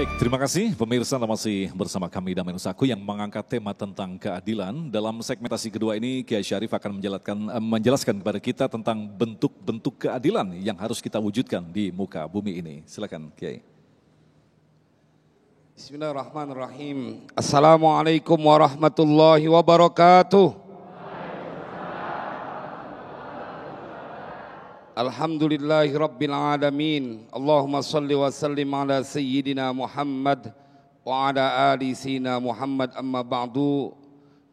Baik, terima kasih pemirsa, Anda masih bersama kami Damai Nusaku yang mengangkat tema tentang keadilan. Dalam segmentasi kedua ini, Kiai Syarif akan menjelaskan kepada kita tentang bentuk-bentuk keadilan yang harus kita wujudkan di muka bumi ini. Silakan Kiai. Bismillahirrahmanirrahim. Assalamualaikum warahmatullahi wabarakatuh. Alhamdulillahi Rabbil Alamin. Allahumma salli wa sallim ala Sayyidina Muhammad wa ala ali Sayyidina Muhammad, amma ba'du.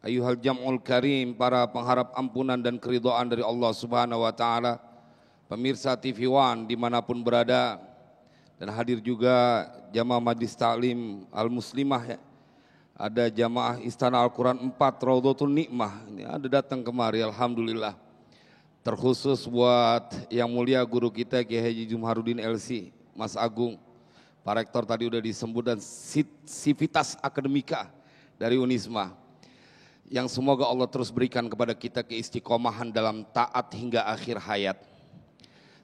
Ayuhal jam'ul karim, para pengharap ampunan dan keridhaan dari Allah Subhanahu wa ta'ala, pemirsa TV One dimanapun berada, dan hadir juga jamaah Majlis Ta'lim Al-Muslimah ya. Ada jamaah Istana Al-Quran 4 Raudhatul Nikmah, ini ada datang kemari, alhamdulillah. Terkhusus buat yang mulia guru kita Kiai Haji Jumharudin LC, Mas Agung, Pak Rektor tadi udah disebut, dan Sivitas Akademika dari Unisma. Yang semoga Allah terus berikan kepada kita keistiqomahan dalam taat hingga akhir hayat.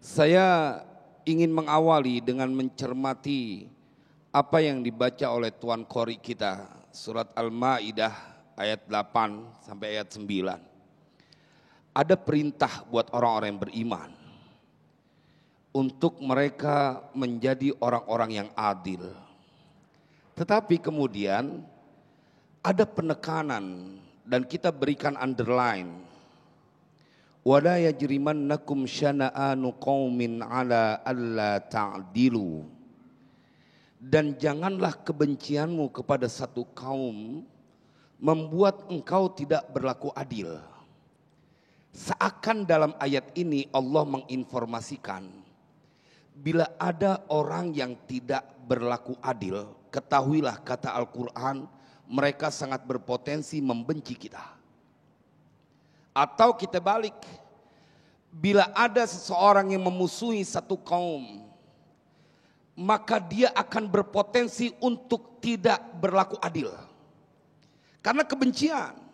Saya ingin mengawali dengan mencermati apa yang dibaca oleh Tuan Qori kita, surat Al-Ma'idah ayat 8 sampai ayat 9. Ada perintah buat orang-orang yang beriman untuk mereka menjadi orang-orang yang adil. Tetapi kemudian ada penekanan dan kita berikan underline. Wala yajrimannakum syana'anu qaumin ala alla ta'dilu. Dan janganlah kebencianmu kepada satu kaum membuat engkau tidak berlaku adil. Seakan dalam ayat ini Allah menginformasikan, bila ada orang yang tidak berlaku adil, ketahuilah kata Al-Quran, mereka sangat berpotensi membenci kita. Atau kita balik, bila ada seseorang yang memusuhi satu kaum, maka dia akan berpotensi untuk tidak berlaku adil. Karena kebencian.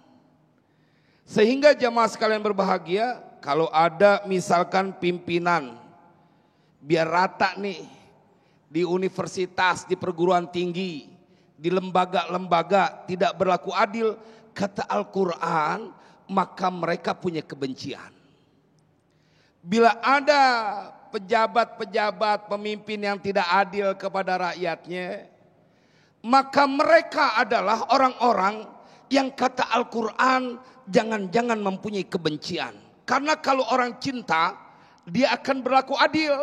Sehingga jamaah sekalian berbahagia, kalau ada misalkan pimpinan, biar rata nih, di universitas, di perguruan tinggi, di lembaga-lembaga tidak berlaku adil, kata Al-Quran, maka mereka punya kebencian. Bila ada pejabat-pejabat, pemimpin yang tidak adil kepada rakyatnya, maka mereka adalah orang-orang yang kata Al-Quran, jangan-jangan mempunyai kebencian. Karena kalau orang cinta, dia akan berlaku adil.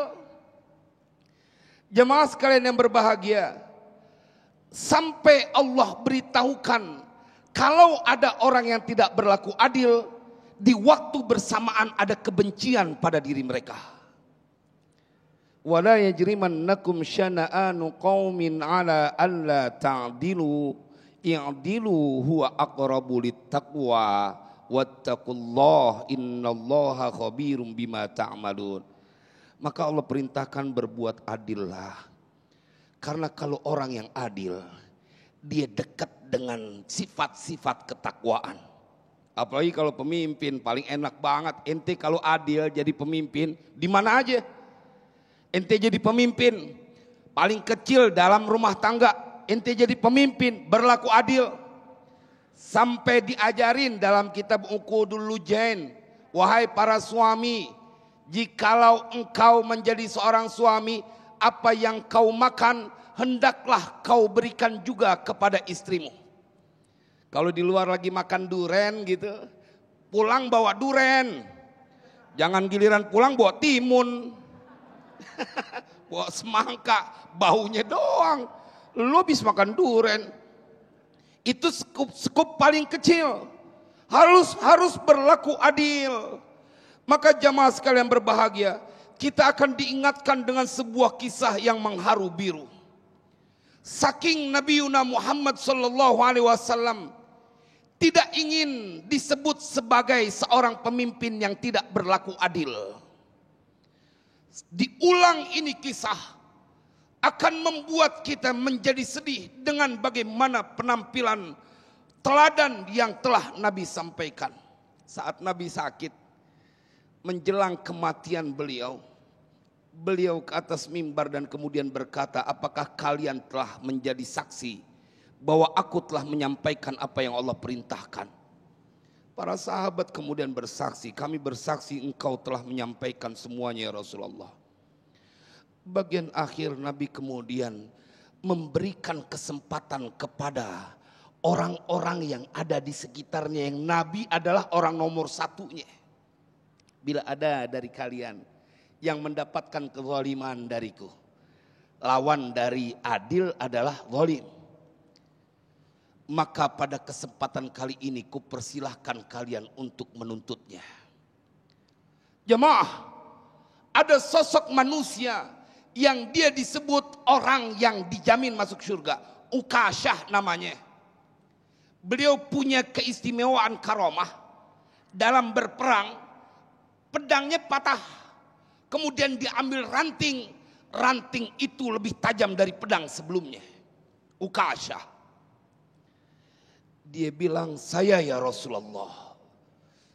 Jemaah sekalian yang berbahagia, sampai Allah beritahukan, kalau ada orang yang tidak berlaku adil, di waktu bersamaan ada kebencian pada diri mereka. Wala yajrimannakum syana'anu qaumin ala alla ta'dilu. I'dilu huwa aqrabu littaqwa wattaqullah innallaha khabirum bima ta'malun. Maka Allah perintahkan berbuat adillah. Karena kalau orang yang adil, dia dekat dengan sifat-sifat ketakwaan. Apalagi kalau pemimpin, paling enak banget. Ente kalau adil jadi pemimpin, di mana aja. Ente jadi pemimpin, paling kecil dalam rumah tangga. Ente jadi pemimpin, berlaku adil. Sampai diajarin dalam kitab Uqudul Lujain, wahai para suami, jikalau engkau menjadi seorang suami, apa yang kau makan, hendaklah kau berikan juga kepada istrimu. Kalau di luar lagi makan duren gitu, pulang bawa duren. Jangan giliran pulang bawa timun. Bawa semangka, baunya doang. Lo bisa makan duren. Itu skup paling kecil. Harus berlaku adil. Maka jamaah sekalian berbahagia, kita akan diingatkan dengan sebuah kisah yang mengharu biru. Saking Nabi Muhammad SAW tidak ingin disebut sebagai seorang pemimpin yang tidak berlaku adil. Diulang ini kisah akan membuat kita menjadi sedih dengan bagaimana penampilan teladan yang telah Nabi sampaikan. Saat Nabi sakit, menjelang kematian beliau, Beliau ke atas mimbar dan kemudian berkata, apakah kalian telah menjadi saksi bahwa aku telah menyampaikan apa yang Allah perintahkan? Para sahabat kemudian bersaksi, kami bersaksi engkau telah menyampaikan semuanya ya Rasulullah. Bagian akhir Nabi kemudian memberikan kesempatan kepada orang-orang yang ada di sekitarnya, yang Nabi adalah orang nomor satunya. Bila ada dari kalian yang mendapatkan kezaliman dariku, lawan dari adil adalah zalim, maka pada kesempatan kali ini kupersilahkan kalian untuk menuntutnya. Jemaah, ada sosok manusia yang dia disebut orang yang dijamin masuk surga. Ukasyah namanya. Beliau punya keistimewaan karomah. Dalam berperang, pedangnya patah. Kemudian diambil ranting. Ranting itu lebih tajam dari pedang sebelumnya. Ukasyah. Dia bilang, saya ya Rasulullah,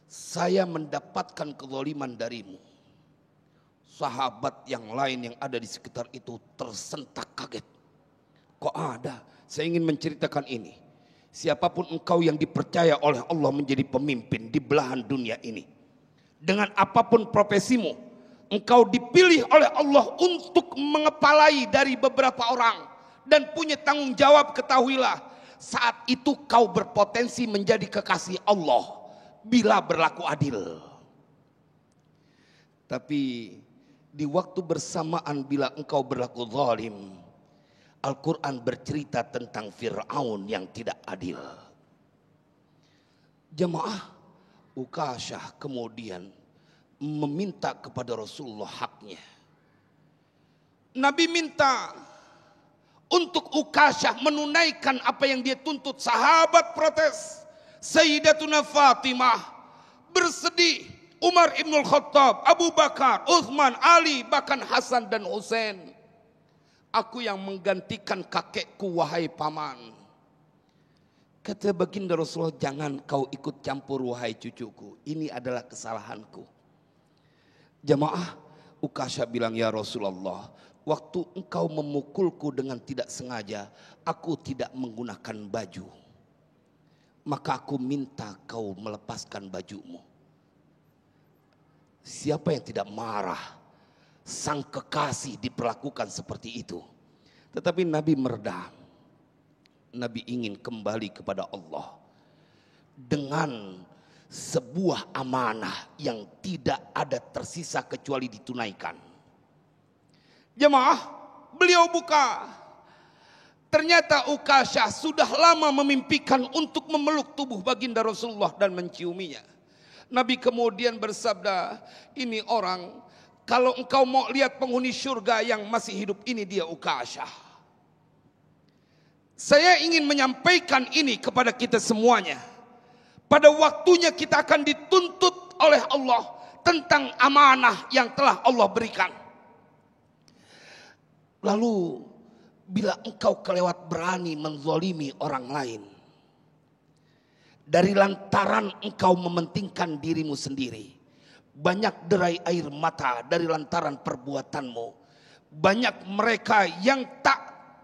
saya mendapatkan kezaliman darimu. Sahabat yang lain yang ada di sekitar itu tersentak kaget. Kok ada? Saya ingin menceritakan ini. Siapapun engkau yang dipercaya oleh Allah menjadi pemimpin di belahan dunia ini, dengan apapun profesimu, engkau dipilih oleh Allah untuk mengepalai dari beberapa orang dan punya tanggung jawab. Ketahuilah, saat itu kau berpotensi menjadi kekasih Allah bila berlaku adil. Tapi di waktu bersamaan bila engkau berlaku zalim, Al-Quran bercerita tentang Fir'aun yang tidak adil. Jemaah, Ukasyah kemudian meminta kepada Rasulullah haknya. Nabi minta untuk Ukasyah menunaikan apa yang dia tuntut. Sahabat protes. Sayyidatuna Fatimah bersedih. Umar ibn Khattab, Abu Bakar, Uthman, Ali, bahkan Hasan dan Husain. Aku yang menggantikan kakekku wahai paman. Kata baginda Rasulullah, jangan kau ikut campur wahai cucuku. Ini adalah kesalahanku. Jamaah, Ukasyah bilang, ya Rasulullah, waktu engkau memukulku dengan tidak sengaja, aku tidak menggunakan baju. Maka aku minta kau melepaskan bajumu. Siapa yang tidak marah? Sang kekasih diperlakukan seperti itu. Tetapi Nabi meredam. Nabi ingin kembali kepada Allah dengan sebuah amanah yang tidak ada tersisa kecuali ditunaikan. Jemaah, beliau buka. Ternyata Ukasyah sudah lama memimpikan untuk memeluk tubuh baginda Rasulullah dan menciuminya. Nabi kemudian bersabda, ini orang, kalau engkau mau lihat penghuni surga yang masih hidup, ini dia Ukasyah. Saya ingin menyampaikan ini kepada kita semuanya. Pada waktunya kita akan dituntut oleh Allah tentang amanah yang telah Allah berikan. Lalu bila engkau kelewat berani menzalimi orang lain, dari lantaran engkau mementingkan dirimu sendiri, banyak derai air mata dari lantaran perbuatanmu. Banyak mereka yang tak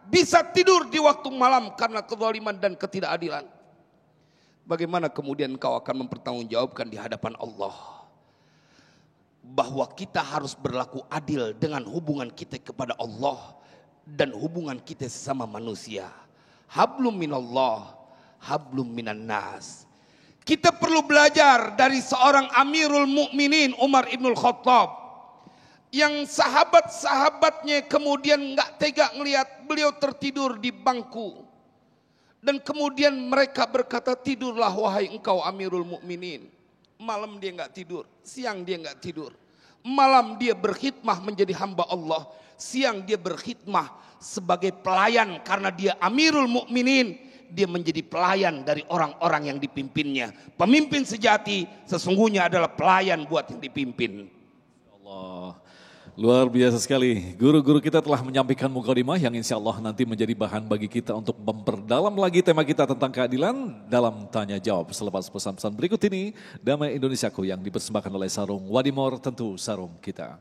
bisa tidur di waktu malam karena kezaliman dan ketidakadilan. Bagaimana kemudian engkau akan mempertanggungjawabkan di hadapan Allah bahwa kita harus berlaku adil dengan hubungan kita kepada Allah dan hubungan kita sesama manusia. Hablum minallah, hablum minan nas. Kita perlu belajar dari seorang Amirul Mukminin Umar ibn Khattab, yang sahabat-sahabatnya kemudian nggak tega ngelihat beliau tertidur di bangku, dan kemudian mereka berkata, tidurlah wahai engkau Amirul Mukminin. Malam dia nggak tidur, siang dia nggak tidur. Malam dia berkhidmah menjadi hamba Allah, siang dia berkhidmah sebagai pelayan karena dia Amirul Mukminin. Dia menjadi pelayan dari orang-orang yang dipimpinnya. Pemimpin sejati sesungguhnya adalah pelayan buat yang dipimpin. Allah, luar biasa sekali. Guru-guru kita telah menyampaikan mukadimah yang insya Allah nanti menjadi bahan bagi kita untuk memperdalam lagi tema kita tentang keadilan dalam tanya jawab. Selepas pesan-pesan berikut ini, Damai Indonesiaku yang dipersembahkan oleh Sarung Wadimor, tentu sarung kita.